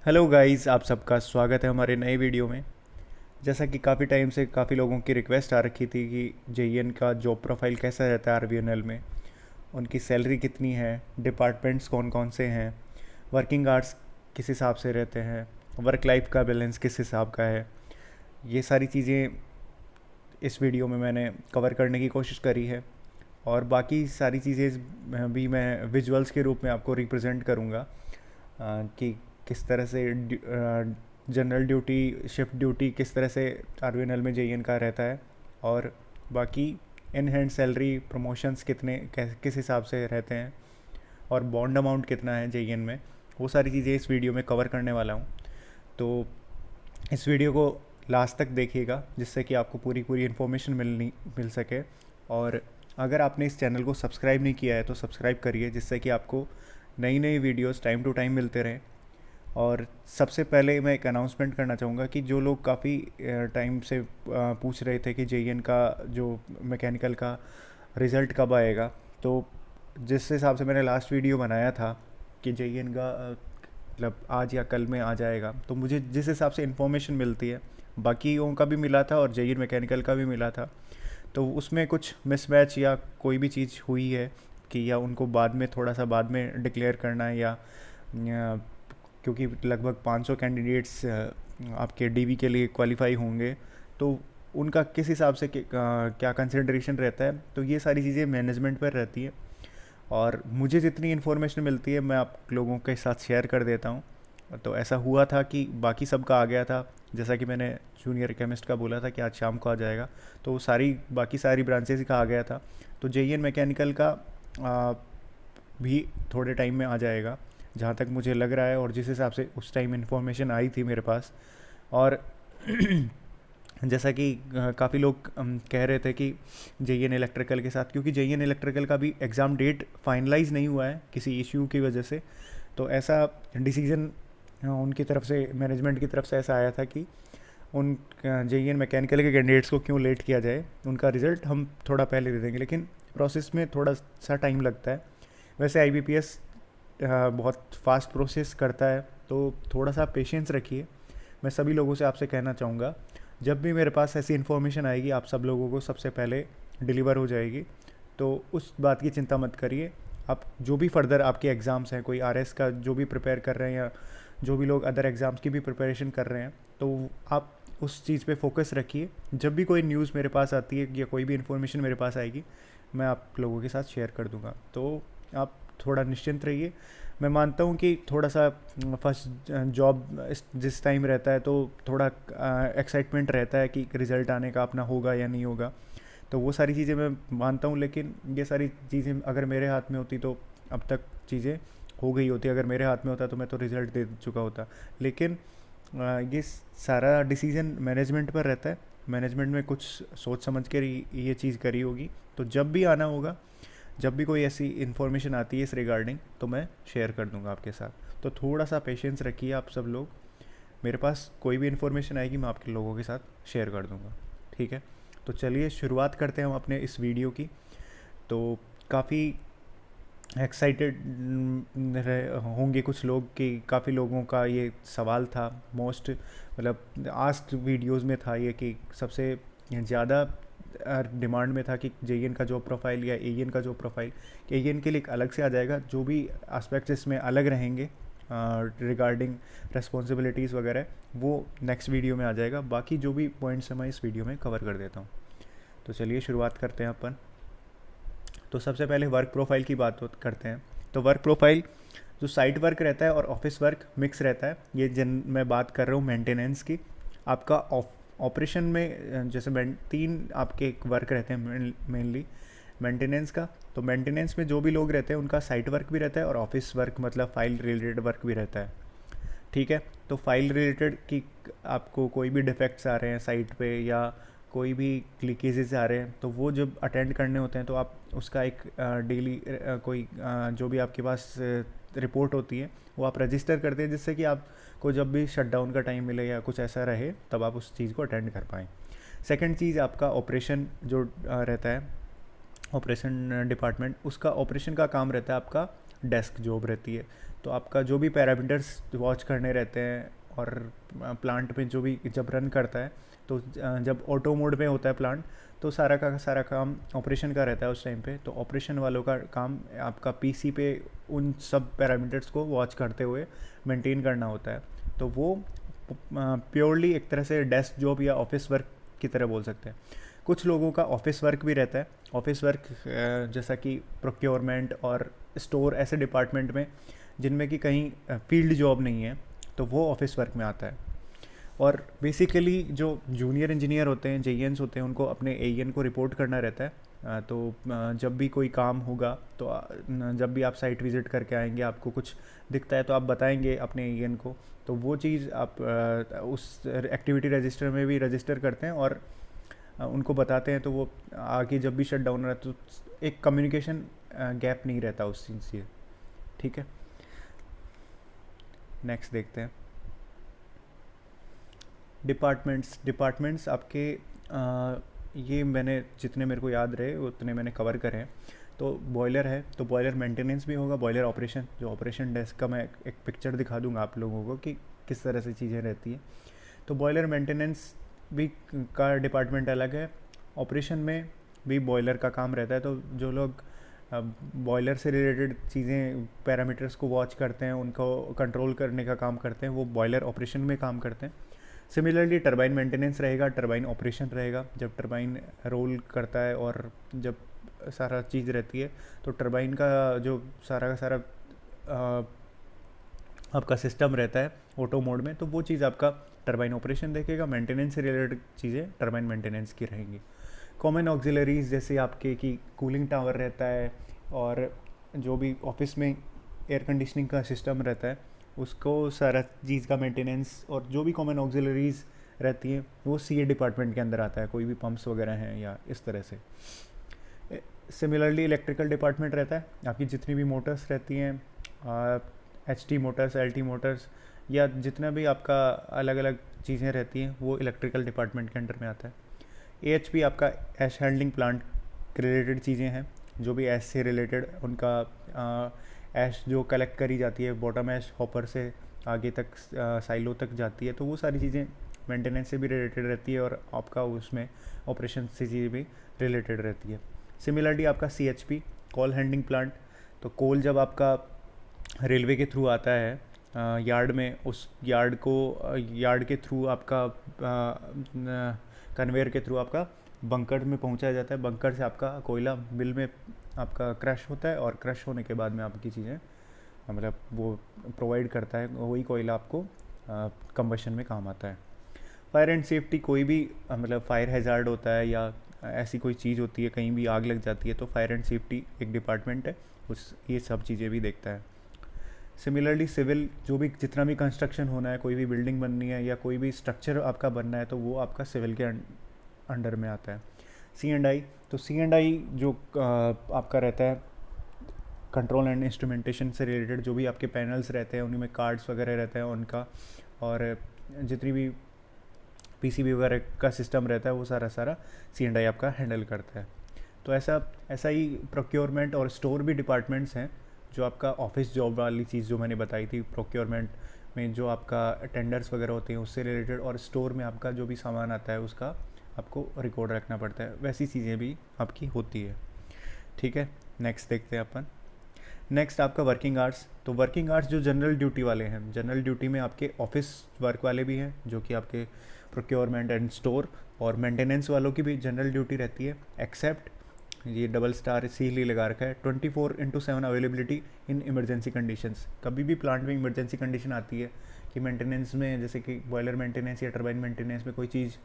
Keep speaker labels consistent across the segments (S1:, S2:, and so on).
S1: Hello guys, आप सबका स्वागत है हमारे नए वीडियो में। जैसा कि काफ़ी टाइम से काफ़ी लोगों की रिक्वेस्ट आ रखी थी कि जेईएन का जॉब प्रोफाइल कैसा रहता है आरबीएनएल में, उनकी सैलरी कितनी है, डिपार्टमेंट्स कौन कौन से हैं, वर्किंग आवर्स किस हिसाब से रहते हैं, वर्क लाइफ का बैलेंस किस हिसाब का है। ये सारी चीज़ें इस वीडियो में मैंने कवर करने की कोशिश करी है, और बाकी सारी चीज़ें भी मैं विजुअल्स के रूप में आपको रिप्रेजेंट करूँगा कि किस तरह से जनरल ड्यूटी, शिफ्ट ड्यूटी किस तरह से आरबीएनएल में जेईएन का रहता है, और बाकी इन हैंड सैलरी प्रमोशंस कितने किस हिसाब से रहते हैं, और बॉन्ड अमाउंट कितना है जेईएन में। वो सारी चीज़ें इस वीडियो में कवर करने वाला हूँ। तो इस वीडियो को लास्ट तक देखिएगा, जिससे कि आपको पूरी पूरी इन्फॉर्मेशन मिल सके। और अगर आपने इस चैनल को सब्सक्राइब नहीं किया है तो सब्सक्राइब करिए, जिससे कि आपको नई नई वीडियोस टाइम टू टाइम मिलते रहें। और सबसे पहले मैं एक अनाउंसमेंट करना चाहूँगा कि जो लोग काफ़ी टाइम से पूछ रहे थे कि जेईएन का जो मैकेनिकल का रिज़ल्ट कब आएगा, तो जिस हिसाब से मैंने लास्ट वीडियो बनाया था कि जेईएन का मतलब आज या कल में आ जाएगा, तो मुझे जिस हिसाब से इन्फॉर्मेशन मिलती है, बाकियों का भी मिला था और जेईएन मैकेनिकल का भी मिला था, तो उसमें कुछ मिसमैच या कोई भी चीज़ हुई है कि या उनको बाद में थोड़ा सा बाद में डिक्लेयर करना है, या क्योंकि लगभग 500 कैंडिडेट्स आपके डीवी के लिए क्वालिफाई होंगे, तो उनका किस हिसाब से क्या कंसिडरेशन रहता है, तो ये सारी चीज़ें मैनेजमेंट पर रहती है। और मुझे जितनी इन्फॉर्मेशन मिलती है मैं आप लोगों के साथ शेयर कर देता हूँ। तो ऐसा हुआ था कि बाकी सबका आ गया था, जैसा कि मैंने जूनियर केमिस्ट का बोला था कि आज शाम को आ जाएगा, तो वो बाकी सारी ब्रांचेज का आ गया था। तो जेईएन मैकेनिकल का भी थोड़े टाइम में आ जाएगा, जहाँ तक मुझे लग रहा है, और जिस हिसाब से उस टाइम इन्फॉर्मेशन आई थी मेरे पास। और जैसा कि काफ़ी लोग कह रहे थे कि जेईएन इलेक्ट्रिकल के साथ, क्योंकि जेईएन इलेक्ट्रिकल का भी एग्ज़ाम डेट फाइनलाइज नहीं हुआ है किसी इश्यू की वजह से, तो ऐसा डिसीजन उनकी तरफ से, मैनेजमेंट की तरफ से ऐसा आया था कि उन जेईएन मैकेनिकल के कैंडिडेट्स को क्यों लेट किया जाए, उनका रिज़ल्ट हम थोड़ा पहले दे देंगे, लेकिन प्रोसेस में थोड़ा सा टाइम लगता है। वैसे आईबीपीएस बहुत फास्ट प्रोसेस करता है, तो थोड़ा सा पेशेंस रखिए। मैं सभी लोगों से आपसे कहना चाहूँगा, जब भी मेरे पास ऐसी इन्फॉर्मेशन आएगी आप सब लोगों को सबसे पहले डिलीवर हो जाएगी, तो उस बात की चिंता मत करिए। आप जो भी फर्दर आपके एग्ज़ाम्स हैं, कोई आरएस का जो भी प्रिपेयर कर रहे हैं, या जो भी लोग अदर एग्ज़ाम्स की भी प्रिपरेशन कर रहे हैं, तो आप उस चीज़ पे फोकस रखिए। जब भी कोई न्यूज़ मेरे पास आती है या कोई भी इन्फॉर्मेशन मेरे पास आएगी, मैं आप लोगों के साथ शेयर कर दूँगा, तो आप थोड़ा निश्चिंत रहिए। मैं मानता हूँ कि थोड़ा सा फर्स्ट जॉब जिस टाइम रहता है, तो थोड़ा एक्साइटमेंट रहता है कि रिज़ल्ट आने का अपना होगा या नहीं होगा, तो वो सारी चीज़ें मैं मानता हूँ। लेकिन ये सारी चीज़ें अगर मेरे हाथ में होती तो अब तक चीज़ें हो गई होती। अगर मेरे हाथ में होता तो मैं तो रिज़ल्ट दे चुका होता। लेकिन ये सारा डिसीज़न मैनेजमेंट पर रहता है। मैनेजमेंट में कुछ सोच समझ कर ये चीज़ करी होगी, तो जब भी आना होगा, जब भी कोई ऐसी इन्फॉर्मेशन आती है इस रिगार्डिंग, तो मैं शेयर कर दूंगा आपके साथ। तो थोड़ा सा पेशेंस रखिए आप सब लोग। मेरे पास कोई भी इन्फॉर्मेशन आएगी मैं आपके लोगों के साथ शेयर कर दूंगा, ठीक है। तो चलिए शुरुआत करते हैं हम अपने इस वीडियो की। तो काफ़ी एक्साइटेड होंगे कुछ लोग कि काफ़ी लोगों का ये सवाल था, मोस्ट मतलब आस्क्ड वीडियोस में था ये, कि सबसे ज़्यादा डिमांड में था कि जेईएन का जॉब प्रोफाइल या एईएन का जॉब प्रोफाइल, कि एईएन के लिए एक अलग से आ जाएगा, जो भी एस्पेक्ट्स इसमें अलग रहेंगे रिगार्डिंग रिस्पॉन्सिबिलिटीज़ वगैरह, वो नेक्स्ट वीडियो में आ जाएगा। बाकी जो भी पॉइंट्स हैं मैं इस वीडियो में कवर कर देता हूँ। तो चलिए शुरुआत करते हैं अपन। तो सबसे पहले वर्क प्रोफाइल की बात करते हैं। तो वर्क प्रोफाइल जो साइट वर्क रहता है और ऑफिस वर्क मिक्स रहता है, ये जिन मैं बात कर रहा हूँ मेंटेनेंस की। आपका ऑपरेशन में जैसे तीन आपके वर्क रहते हैं मेनली मेंटेनेंस का। तो मेंटेनेंस में जो भी लोग रहते हैं उनका साइट वर्क भी रहता है, और ऑफिस वर्क मतलब फाइल रिलेटेड वर्क भी रहता है, ठीक है। तो फाइल रिलेटेड की आपको कोई भी डिफेक्ट्स आ रहे हैं साइट पे, या कोई भी लीकेजेस आ रहे हैं, तो वो जब अटेंड करने होते हैं तो आप उसका एक डेली कोई जो भी आपके पास रिपोर्ट होती है वो आप रजिस्टर करते हैं, जिससे कि आपको जब भी शटडाउन का टाइम मिले या कुछ ऐसा रहे तब आप उस चीज़ को अटेंड कर पाएँ। सेकंड चीज़ आपका ऑपरेशन जो रहता है, ऑपरेशन डिपार्टमेंट, उसका ऑपरेशन का काम रहता है आपका डेस्क जॉब रहती है। तो आपका जो भी पैरामीटर्स वॉच करने रहते हैं, और प्लांट में जो भी जब रन करता है, तो जब ऑटो मोड में होता है प्लांट, तो सारा का सारा काम ऑपरेशन का रहता है उस टाइम पे। तो ऑपरेशन वालों का काम आपका पीसी पे उन सब पैरामीटर्स को वॉच करते हुए मेंटेन करना होता है। तो वो प्योरली एक तरह से डेस्क जॉब या ऑफिस वर्क की तरह बोल सकते हैं। कुछ लोगों का ऑफिस वर्क भी रहता है। ऑफिस वर्क जैसा कि प्रोक्योरमेंट और स्टोर, ऐसे डिपार्टमेंट में जिनमें कि कहीं फील्ड जॉब नहीं है, तो वो ऑफिस वर्क में आता है। और बेसिकली जो जूनियर इंजीनियर होते हैं, जेईएनस होते हैं, उनको अपने एईएन को रिपोर्ट करना रहता है। तो जब भी कोई काम होगा, तो जब भी आप साइट विज़िट करके आएंगे, आपको कुछ दिखता है तो आप बताएंगे अपने एईएन को। तो वो चीज़ आप उस एक्टिविटी रजिस्टर में भी रजिस्टर करते हैं और उनको बताते हैं। तो वो आगे जब भी शट डाउन रहता है तो एक कम्युनिकेशन गैप नहीं रहता उस चीज़ से। ठीक है, नेक्स्ट देखते हैं। डिपार्टमेंट्स आपके ये मैंने जितने मेरे को याद रहे उतने मैंने कवर करे हैं। तो बॉयलर है, तो बॉयलर मेंटेनेंस भी होगा। बॉयलर ऑपरेशन, जो ऑपरेशन डेस्क का मैं एक पिक्चर दिखा दूंगा आप लोगों को कि किस तरह से चीज़ें रहती हैं। तो बॉयलर मेंटेनेंस भी का डिपार्टमेंट अलग है। ऑपरेशन में भी बॉयलर का काम रहता है। तो जो लोग बॉयलर से रिलेटेड चीज़ें, पैरामीटर्स को वॉच करते हैं, उनको कंट्रोल करने का काम करते हैं, वो बॉयलर ऑपरेशन में काम करते हैं। सिमिलरली टरबाइन मेंटेनेंस रहेगा, टरबाइन ऑपरेशन रहेगा। जब टरबाइन रोल करता है और जब सारा चीज़ रहती है, तो टरबाइन का जो सारा का सारा आपका सिस्टम रहता है ऑटो मोड में, तो वो चीज़ आपका टरबाइन ऑपरेशन देखेगा। मेंटेनेंस से रिलेटेड चीज़ें टरबाइन मेंटेनेंस की रहेंगी। कॉमन ऑक्सिलरीज जैसे आपके की कूलिंग टावर रहता है, और जो भी ऑफिस में एयर कंडीशनिंग का सिस्टम रहता है, उसको सारा चीज़ का मेंटेनेंस और जो भी कॉमन ऑक्सिलरीज रहती हैं, वो सीए डिपार्टमेंट के अंदर आता है। कोई भी पंप्स वगैरह हैं या इस तरह से। सिमिलरली इलेक्ट्रिकल डिपार्टमेंट रहता है। आपकी जितनी भी मोटर्स रहती हैं, एचटी मोटर्स, एलटी मोटर्स, या जितना भी आपका अलग अलग चीज़ें रहती हैं, वो इलेक्ट्रिकल डिपार्टमेंट के अंडर में आता है। एएचपी आपका ऐश हैंडलिंग प्लांट के रिलेटेड चीज़ें हैं। जो भी ऐश से रिलेटेड उनका ऐश जो कलेक्ट करी जाती है बॉटम ऐश हॉपर से आगे तक साइलो तक जाती है, तो वो सारी चीज़ें मेंटेनेंस से भी रिलेटेड रहती है और आपका उसमें ऑपरेशन से चीज़ें भी रिलेटेड रहती है। सिमिलरली आपका सीएचपी, कोल हैंडलिंग प्लांट, तो कोल जब आपका रेलवे के थ्रू आता है यार्ड में, उस यार्ड के थ्रू आपका कन्वेयर के थ्रू आपका बंकर में पहुंचाया जाता है। बंकर से आपका कोयला मिल में आपका क्रश होता है, और क्रश होने के बाद में आपकी चीज़ें मतलब वो प्रोवाइड करता है, वही कोयला आपको कंबशन में काम आता है। फायर एंड सेफ्टी, कोई भी मतलब फायर हैज़ार्ड होता है या ऐसी कोई चीज़ होती है, कहीं भी आग लग जाती है, तो फायर एंड सेफ्टी एक डिपार्टमेंट है, उस ये सब चीज़ें भी देखता है। सिमिलरली सिविल, जो भी जितना भी कंस्ट्रक्शन होना है, कोई भी बिल्डिंग बननी है या कोई भी स्ट्रक्चर आपका बनना है, तो वो आपका सिविल के अंडर में आता है। C&I, तो C&I जो आपका रहता है कंट्रोल एंड इंस्ट्रूमेंटेशन से रिलेटेड, जो भी आपके पैनल्स रहते हैं, उन्हीं में कार्ड्स वगैरह रहते हैं उनका, और जितनी भी पीसीबी वगैरह का सिस्टम रहता है, वो सारा C&I आपका हैंडल करता है। तो ऐसा ही प्रोक्योरमेंट और स्टोर भी डिपार्टमेंट्स हैं। जो आपका ऑफिस जॉब वाली चीज़ जो मैंने बताई थी, प्रोक्योरमेंट में जो आपका टेंडर्स वगैरह होते हैं उससे रिलेटेड, और स्टोर में आपका जो भी सामान आता है उसका आपको रिकॉर्ड रखना पड़ता है, वैसी चीज़ें भी आपकी होती है। ठीक है, नेक्स्ट देखते हैं अपन। नेक्स्ट आपका वर्किंग आवर्स। तो वर्किंग आवर्स जो जनरल ड्यूटी वाले हैं, जनरल ड्यूटी में आपके ऑफिस वर्क वाले भी हैं, जो कि आपके प्रोक्योरमेंट एंड स्टोर और मेंटेनेंस वालों की भी जनरल ड्यूटी रहती है, एक्सेप्ट ये डबल स्टार सील ही लगा रखा है 24/7 अवेलेबिलिटी इन इमरजेंसी कंडीशंस। कभी भी प्लांट में इमरजेंसी कंडीशन आती है कि मेंटेनेंस में, जैसे कि बॉयलर मेंटेनेंस या टरबाइन मेंटेनेंस में कोई चीज़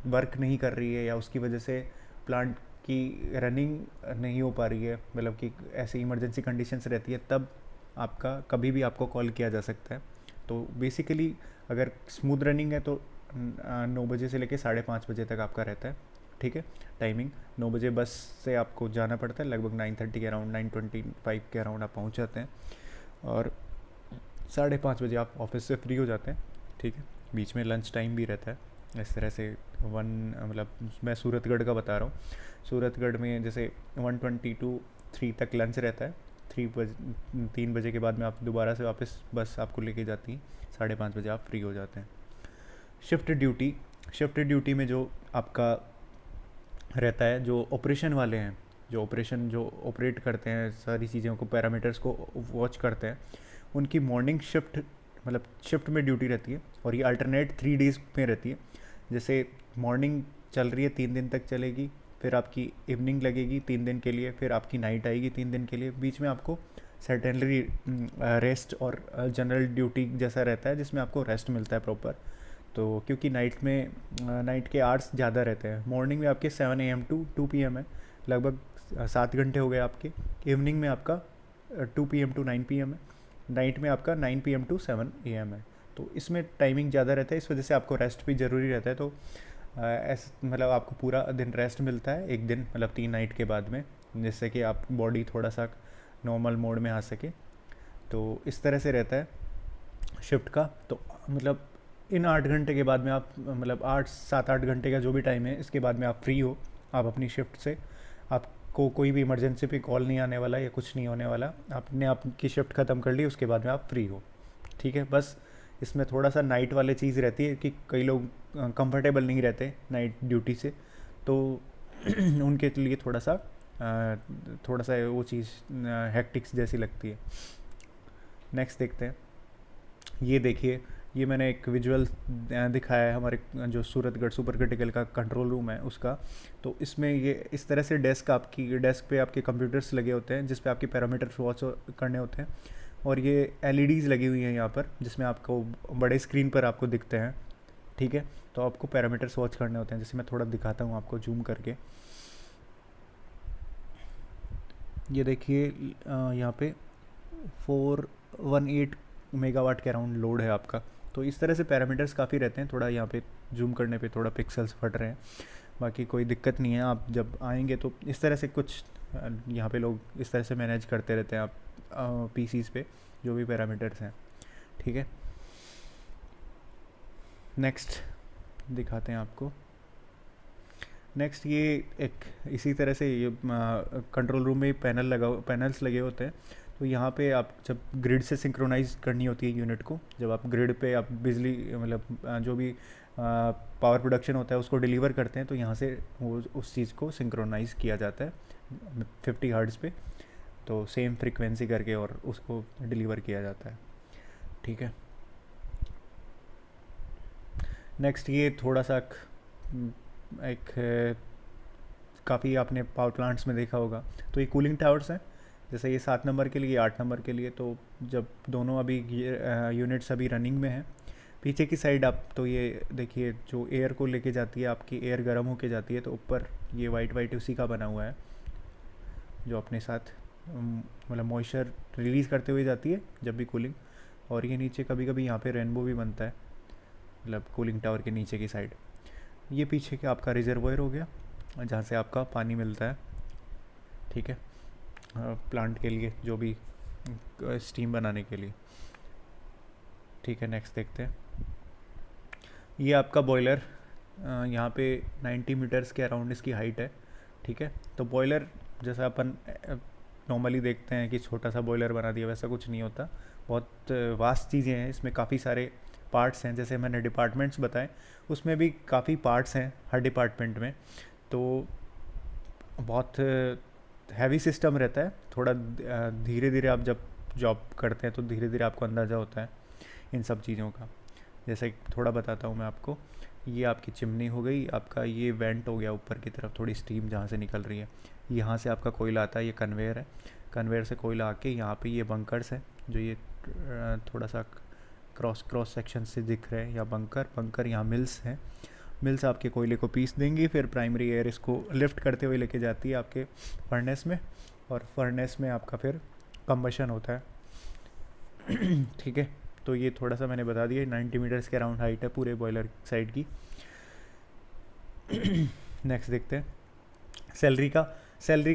S1: वर्क नहीं कर रही है, या उसकी वजह से प्लांट की रनिंग नहीं हो पा रही है, मतलब कि ऐसी इमरजेंसी कंडीशंस रहती है, तब आपका कभी भी आपको कॉल किया जा सकता है। तो बेसिकली अगर स्मूथ रनिंग है तो 9 बजे से लेकर 5:30 बजे तक आपका रहता है। ठीक है, टाइमिंग 9 बजे बस से आपको जाना पड़ता है, लगभग 9:30 के अराउंड, 9:25 के अराउंड आप पहुंच जाते हैं, और 5:30 बजे आप ऑफिस से फ्री हो जाते हैं। ठीक है, बीच में लंच टाइम भी रहता है। इस तरह से मतलब मैं सूरतगढ़ का बता रहा हूँ। सूरतगढ़ में जैसे 1:20 to 3 तक लंच रहता है, 3 बजे के बाद में आप दोबारा से वापस बस आपको लेके जाती है, 5:30 बजे आप फ्री हो जाते हैं। शिफ्ट ड्यूटी में जो आपका रहता है, जो ऑपरेशन वाले हैं, जो ऑपरेट करते हैं, सारी चीज़ों को, पैरामीटर्स को वॉच करते हैं, उनकी मॉर्निंग शिफ्ट मतलब शिफ्ट में ड्यूटी रहती है, और ये अल्टरनेट 3 डेज़ में रहती है। जैसे मॉर्निंग चल रही है 3 दिन तक चलेगी, फिर आपकी इवनिंग लगेगी 3 दिन के लिए, फिर आपकी नाइट आएगी 3 दिन के लिए। बीच में आपको सर्टेनली रेस्ट और जनरल ड्यूटी जैसा रहता है, जिसमें आपको रेस्ट मिलता है प्रॉपर। तो क्योंकि नाइट के आवर्स ज़्यादा रहते हैं। मॉर्निंग में आपके 7 AM टू 2 PM है, लगभग 7 घंटे हो गए आपके। इवनिंग में आपका 2 PM टू 9 PM है। नाइट में आपका 9 PM टू 7 AM है। तो इसमें टाइमिंग ज़्यादा रहता है, इस वजह से आपको रेस्ट भी ज़रूरी रहता है। तो मतलब आपको पूरा दिन रेस्ट मिलता है, एक दिन मतलब 3 नाइट के बाद में, जिससे कि आप बॉडी थोड़ा सा नॉर्मल मोड में आ सके। तो इस तरह से रहता है शिफ्ट का। तो मतलब इन 8 घंटे के बाद में आप मतलब 7-8 घंटे का जो भी टाइम है, इसके बाद में आप फ्री हो, आप अपनी शिफ्ट से, आपको कोई भी इमरजेंसी पे कॉल नहीं आने वाला या कुछ नहीं होने वाला। आपने आपकी शिफ्ट ख़त्म कर ली, उसके बाद में आप फ्री हो, ठीक है। बस इसमें थोड़ा सा नाइट वाली चीज़ रहती है कि कई लोग कंफर्टेबल नहीं रहते नाइट ड्यूटी से, तो उनके लिए थोड़ा सा वो चीज़ हेक्टिक्स जैसी लगती है। नेक्स्ट देखते हैं। ये देखिए, ये मैंने एक विजुअल दिखाया है हमारे जो सूरतगढ़ सुपर क्रिटिकल का कंट्रोल रूम है उसका। तो इसमें ये इस तरह से डेस्क पे आपके कंप्यूटर्स लगे होते हैं, जिस पे आपके पैरामीटर्स वॉच करने होते हैं, और ये LEDs लगी हुई हैं यहाँ पर, जिसमें आपको बड़े स्क्रीन पर आपको दिखते हैं, ठीक है। तो आपको पैरामीटर्स वॉच करने होते हैं। जैसे मैं थोड़ा दिखाता हूँ आपको जूम करके। ये देखिए, यहाँ पे 418 मेगावाट के अराउंड लोड है आपका। तो इस तरह से पैरामीटर्स काफ़ी रहते हैं। थोड़ा यहाँ पे जूम करने पे थोड़ा पिक्सल्स फट रहे हैं, बाकी कोई दिक्कत नहीं है। आप जब आएंगे तो इस तरह से कुछ यहाँ पे लोग इस तरह से मैनेज करते रहते हैं आप PCs पे जो भी पैरामीटर्स हैं, ठीक है। नेक्स्ट दिखाते हैं आपको। नेक्स्ट ये एक इसी तरह से ये कंट्रोल रूम में पैनल्स लगे होते हैं। तो यहाँ पे आप जब ग्रिड से सिंक्रोनाइज करनी होती है यूनिट को, जब आप ग्रिड पे आप बिजली मतलब जो भी पावर प्रोडक्शन होता है उसको डिलीवर करते हैं, तो यहाँ से वो उस चीज़ को सिंक्रोनाइज किया जाता है 50 हर्ट्ज़ पे। तो सेम फ्रीक्वेंसी करके और उसको डिलीवर किया जाता है, ठीक है। नेक्स्ट ये थोड़ा सा एक काफ़ी आपने पावर प्लांट्स में देखा होगा। तो ये कूलिंग टावर्स हैं, जैसे ये 7 नंबर के लिए, 8 नंबर के लिए। तो जब दोनों अभी यूनिट्स अभी रनिंग में हैं, पीछे की साइड आप तो ये देखिए, जो एयर को लेके जाती है, आपकी एयर गर्म होके जाती है, तो ऊपर ये वाइट उसी का बना हुआ है, जो अपने साथ मतलब मॉइस्चर रिलीज़ करते हुए जाती है जब भी कूलिंग। और ये नीचे कभी कभी यहाँ पे रेनबो भी बनता है, मतलब कूलिंग टावर के नीचे की साइड। ये पीछे का आपका रिजर्वोयर हो गया, जहाँ से आपका पानी मिलता है, ठीक है, प्लांट के लिए, जो भी स्टीम बनाने के लिए, ठीक है। नेक्स्ट देखते हैं। ये आपका बॉयलर, यहाँ पे 90 मीटर्स के अराउंड इसकी हाइट है, ठीक है। तो बॉयलर जैसा अपन नॉर्मली देखते हैं कि छोटा सा बॉयलर बना दिया, वैसा कुछ नहीं होता। बहुत वास्ट चीज़ें हैं इसमें, काफ़ी सारे पार्ट्स हैं। जैसे मैंने डिपार्टमेंट्स बताए, उसमें भी काफ़ी पार्ट्स हैं हर डिपार्टमेंट में। तो बहुत हैवी सिस्टम रहता है। थोड़ा धीरे धीरे आप जब जॉब करते हैं तो धीरे धीरे आपको अंदाज़ा होता है इन सब चीज़ों का। जैसे थोड़ा बताता हूँ मैं आपको। ये आपकी चिमनी हो गई, आपका ये वेंट हो गया ऊपर की तरफ, थोड़ी स्टीम जहाँ से निकल रही है। यहाँ से आपका कोयला आता है, ये कन्वेयर है, कन्वेयर से कोयला आके यहाँ पे ये बंकर्स है, जो ये थोड़ा सा क्रॉस सेक्शन से दिख रहे हैं, या बंकर यहाँ मिल्स हैं। मिल्स आपके कोयले को पीस देंगी, फिर प्राइमरी एयर इसको लिफ्ट करते हुए लेके जाती है आपके फर्नेस में, और फर्नेस में आपका फिर कंबशन होता है, ठीक है। तो ये थोड़ा सा मैंने बता दिया, 90 मीटर्स के अराउंड हाइट है पूरे बॉयलर साइड की। नेक्स्ट देखते हैं सैलरी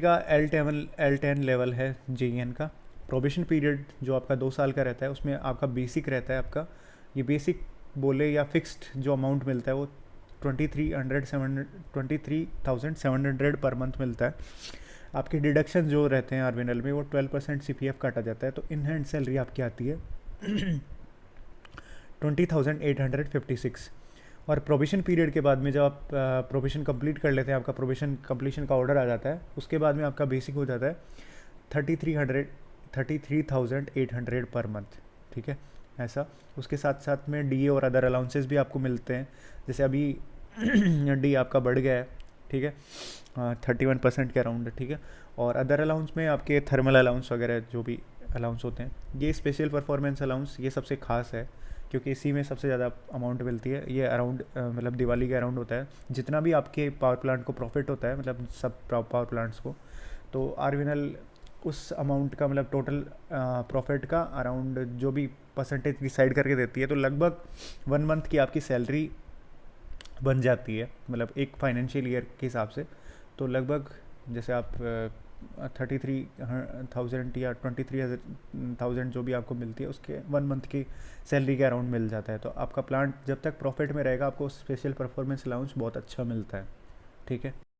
S1: का L10 लेवल है JEN का। प्रोबेशन पीरियड जो आपका 2 साल का रहता है, उसमें आपका बेसिक रहता है, आपका ये बेसिक बोले या फिक्स्ड जो अमाउंट मिलता है वो 23,700 पर मंथ मिलता है। आपके डिडक्शन जो रहते हैं आरवीएनएल में वो 12% सीपीएफ काटा जाता है, तो इन हैंड सैलरी आपकी आती है 20,856। और प्रोबेशन पीरियड के बाद में जब आप प्रोबेशन कंप्लीट कर लेते हैं, आपका प्रोबेशन कंप्लीशन का ऑर्डर आ जाता है, उसके बाद में आपका बेसिक हो जाता है 33,800 पर मंथ, ठीक है ऐसा। उसके साथ साथ में डीए और अदर अलाउंसेस भी आपको मिलते हैं, जैसे अभी डी आपका बढ़ गया है, ठीक है 31% के अराउंड, ठीक है। और अदर अलाउंस में आपके थर्मल अलाउंस वगैरह जो भी अलाउंस होते हैं, ये स्पेशल परफॉर्मेंस अलाउंस ये सबसे खास है, क्योंकि इसी में सबसे ज़्यादा अमाउंट मिलती है। ये अराउंड मतलब दिवाली के अराउंड होता है। जितना भी आपके पावर प्लांट को प्रॉफिट होता है, मतलब सब पावर प्लांट्स को, तो आरवीएनएल उस अमाउंट का मतलब टोटल प्रॉफिट का अराउंड जो भी परसेंटेज डिसाइड करके देती है, तो लगभग 1 मंथ की आपकी सैलरी बन जाती है, मतलब एक फाइनेंशियल ईयर के हिसाब से। तो लगभग जैसे आप 33,000 या 23,000 जो भी आपको मिलती है, उसके 1 मंथ की सैलरी के अराउंड मिल जाता है। तो आपका प्लांट जब तक प्रॉफिट में रहेगा, आपको स्पेशल परफॉर्मेंस अलाउंस बहुत अच्छा मिलता है, ठीक है।